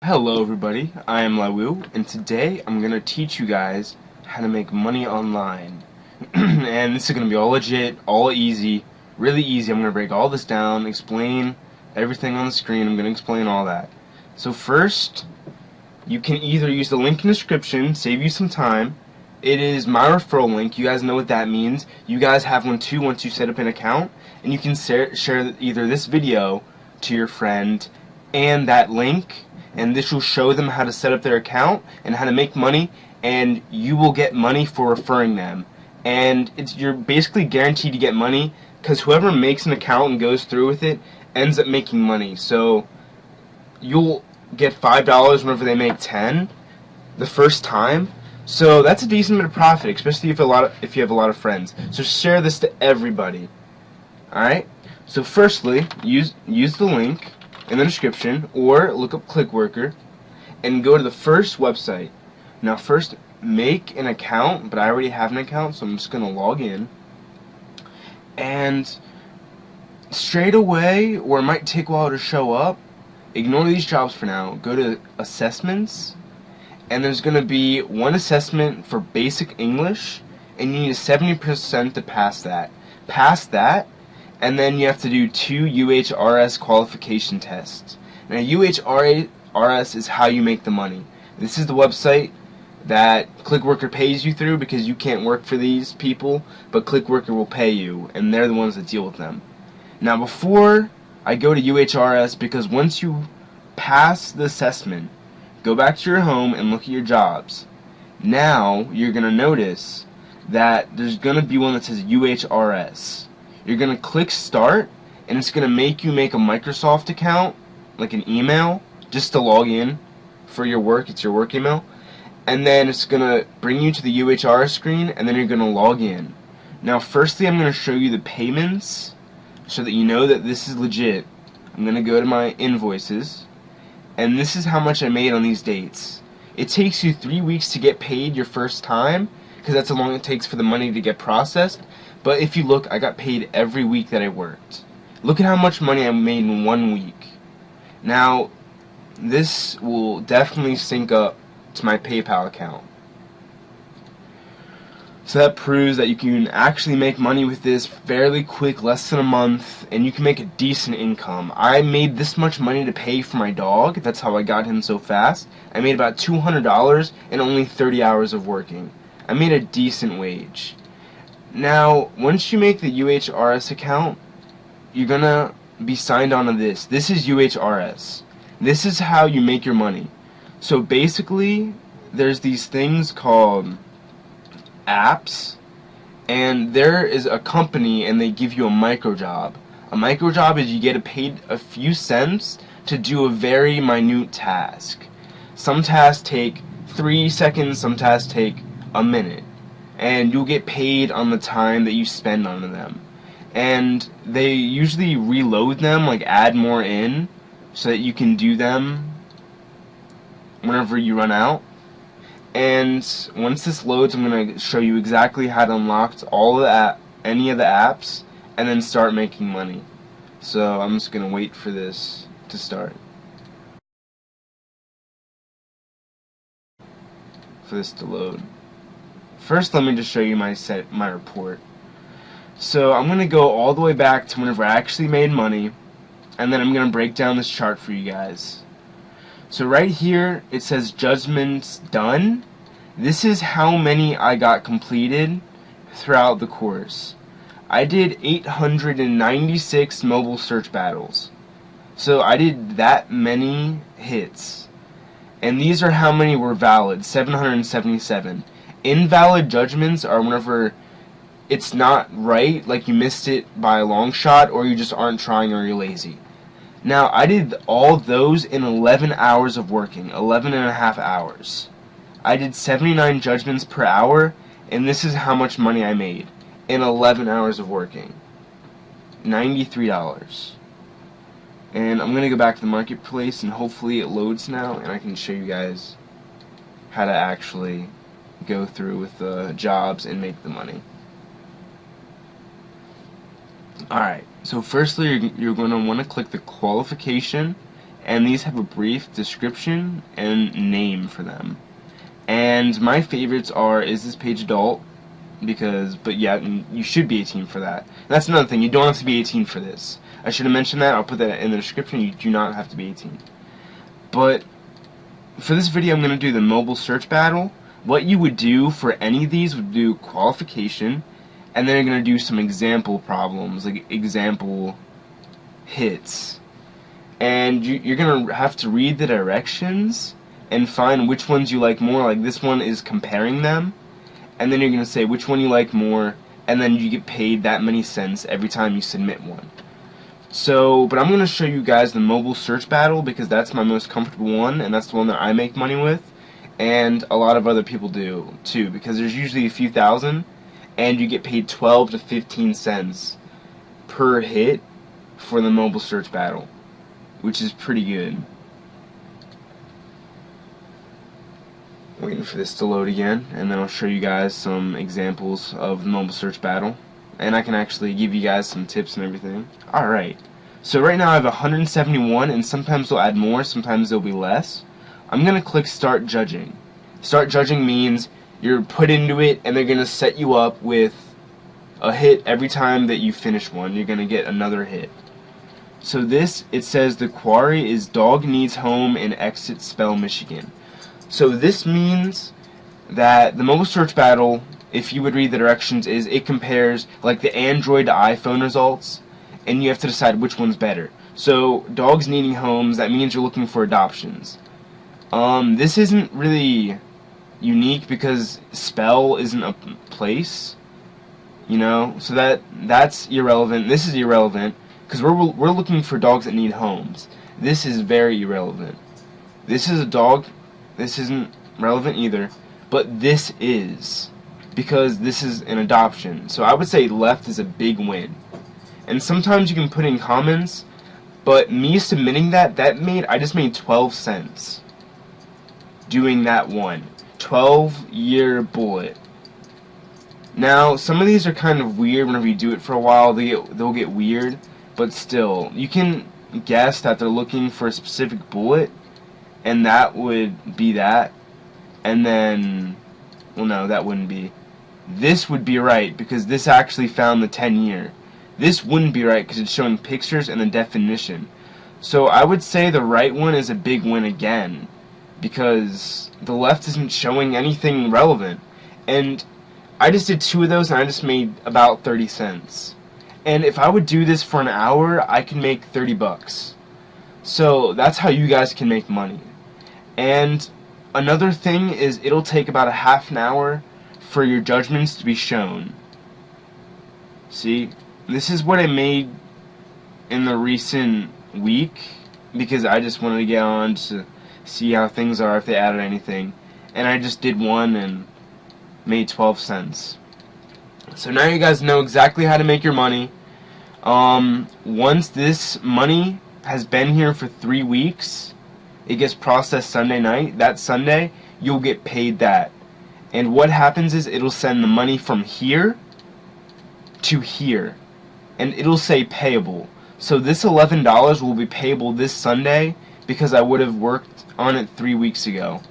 Hello everybody, I am Lawu, and today I'm going to teach you guys how to make money online. And this is going to be all legit, all easy, really easy. I'm going to break all this down, explain everything on the screen. I'm going to explain all that. So first, you can either use the link in the description, save you some time. It is my referral link. You guys know what that means. You guys have one too once you set up an account, and you can share either this video to your friend and that link, and this will show them how to set up their account and how to make money, and you will get money for referring them. And you're basically guaranteed to get money because whoever makes an account and goes through with it ends up making money. So you'll get $5 whenever they make 10 the first time. So that's a decent bit of profit, especially if you have a lot of friends. So share this to everybody. Alright? So firstly, use the link in the description or look up ClickWorker and go to the first website. Now first make an account, but I already have an account, so I'm just going to log in. And straight away, or it might take a while to show up, ignore these jobs for now. Go to assessments, and there's going to be one assessment for basic English, and you need a 70% to pass that. Pass that, and then you have to do 2 UHRS qualification tests. Now UHRS is how you make the money. This is the website that ClickWorker pays you through because you can't work for these people, but ClickWorker will pay you, and they're the ones that deal with them. Now before I go to UHRS, because once you pass the assessment, go back to your home and look at your jobs. Now you're going to notice that there's going to be one that says UHRS. You're going to click start, and it's going to make you make a Microsoft account, like an email, just to log in for your work. It's your work email. And then it's going to bring you to the UHRS screen, and then you're going to log in. Now firstly, I'm going to show you the payments so that you know that this is legit. I'm going to go to my invoices, and this is how much I made on these dates. It takes you 3 weeks to get paid your first time, because that's how long it takes for the money to get processed. But if you look, I got paid every week that I worked. Look at how much money I made in 1 week. Now, this will definitely sync up to my PayPal account. So that proves that you can actually make money with this fairly quick, less than a month, and you can make a decent income. I made this much money to pay for my dog. That's how I got him so fast. I made about $200 in only 30 hours of working. I made a decent wage. Now, once you make the UHRS account, you're gonna be signed on to this. This is UHRS. This is how you make your money. So basically, there's these things called apps, and there is a company and they give you a micro job. A micro job is you get paid a few cents to do a very minute task. Some tasks take 3 seconds, some tasks take a minute, and you'll get paid on the time that you spend on them. And they usually reload them, like add more in, so that you can do them whenever you run out. And once this loads, I'm going to show you exactly how to unlock any of the apps and then start making money. So I'm just going to wait for this to start. For this to load. First, let me just show you my report. So I'm going to go all the way back to whenever I actually made money, and then I'm going to break down this chart for you guys. So right here it says judgments done. This is how many I got completed throughout the course. I did 896 mobile search battles. So I did that many hits. And these are how many were valid, 777. Invalid judgments are whenever it's not right, like you missed it by a long shot, or you just aren't trying, or you're lazy. Now, I did all those in 11 hours of working, 11 and a half hours. I did 79 judgments per hour, and this is how much money I made in 11 hours of working. $93. And I'm going to go back to the marketplace, and hopefully it loads now, and I can show you guys how to actually go through with the jobs and make the money. Alright, so firstly you're going to want to click the qualification and these have a brief description and name for them. And my favorites are, is this page adult? But yeah, you should be 18 for that. And that's another thing, you don't have to be 18 for this. I should have mentioned that, I'll put that in the description, you do not have to be 18. But for this video I'm going to do the mobile search battle. What you would do for any of these would do qualification, and then you're going to do some example problems, like example hits. And you're going to have to read the directions and find which ones you like more. Like this one is comparing them, and then you're going to say which one you like more, and then you get paid that many cents every time you submit one. So, but I'm going to show you guys the mobile search battle because that's my most comfortable one, and that's the one that I make money with, and a lot of other people do too, because there's usually a few thousand, and you get paid 12 to 15 cents per hit for the mobile search battle, which is pretty good. Waiting for this to load again, and then I'll show you guys some examples of the mobile search battle, and I can actually give you guys some tips and everything. Alright, so right now I have 171, and sometimes they'll add more, sometimes they'll be less. I'm going to click Start Judging. Start Judging means you're put into it, and they're going to set you up with a hit every time that you finish one. You're going to get another hit. So this, it says the quarry is Dog Needs Home in Exit Spell, Michigan. So this means that the mobile search battle, if you would read the directions, is it compares like the Android to iPhone results, and you have to decide which one's better. So dogs needing homes, that means you're looking for adoptions. This isn't really unique because spell isn't a place, you know, so that's irrelevant. This is irrelevant because we're looking for dogs that need homes. This is very irrelevant. This is a dog. This isn't relevant either, but this is, because this is an adoption. So I would say left is a big win. And sometimes you can put in comments, but me submitting that I just made 12 cents doing that one. 12-year bullet. Now, some of these are kind of weird. Whenever you do it for a while, they'll get weird, but still, you can guess that they're looking for a specific bullet, and that would be that. And then, well, no, that wouldn't be. This would be right because this actually found the 10-year. This wouldn't be right because it's showing pictures and the definition. So I would say the right one is a big win again, because the left isn't showing anything relevant. And I just did 2 of those and I just made about 30 cents. And if I would do this for an hour, I can make 30 bucks. So that's how you guys can make money. And another thing is it'll take about a half an hour for your judgments to be shown. See, this is what I made in the recent week because I just wanted to get on to see how things are, if they added anything. And I just did one and made 12 cents. So now you guys know exactly how to make your money. Once this money has been here for 3 weeks, it gets processed Sunday night. That Sunday, you'll get paid that. And what happens is it'll send the money from here to here. And it'll say payable. So this $11 will be payable this Sunday because I would have worked on it 3 weeks ago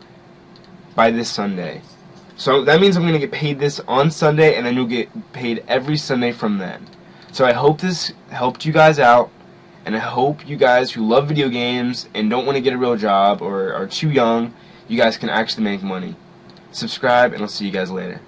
by this Sunday. So that means I'm going to get paid this on Sunday, and then you'll get paid every Sunday from then. So I hope this helped you guys out. And I hope you guys who love video games and don't want to get a real job or are too young, you guys can actually make money. Subscribe, and I'll see you guys later.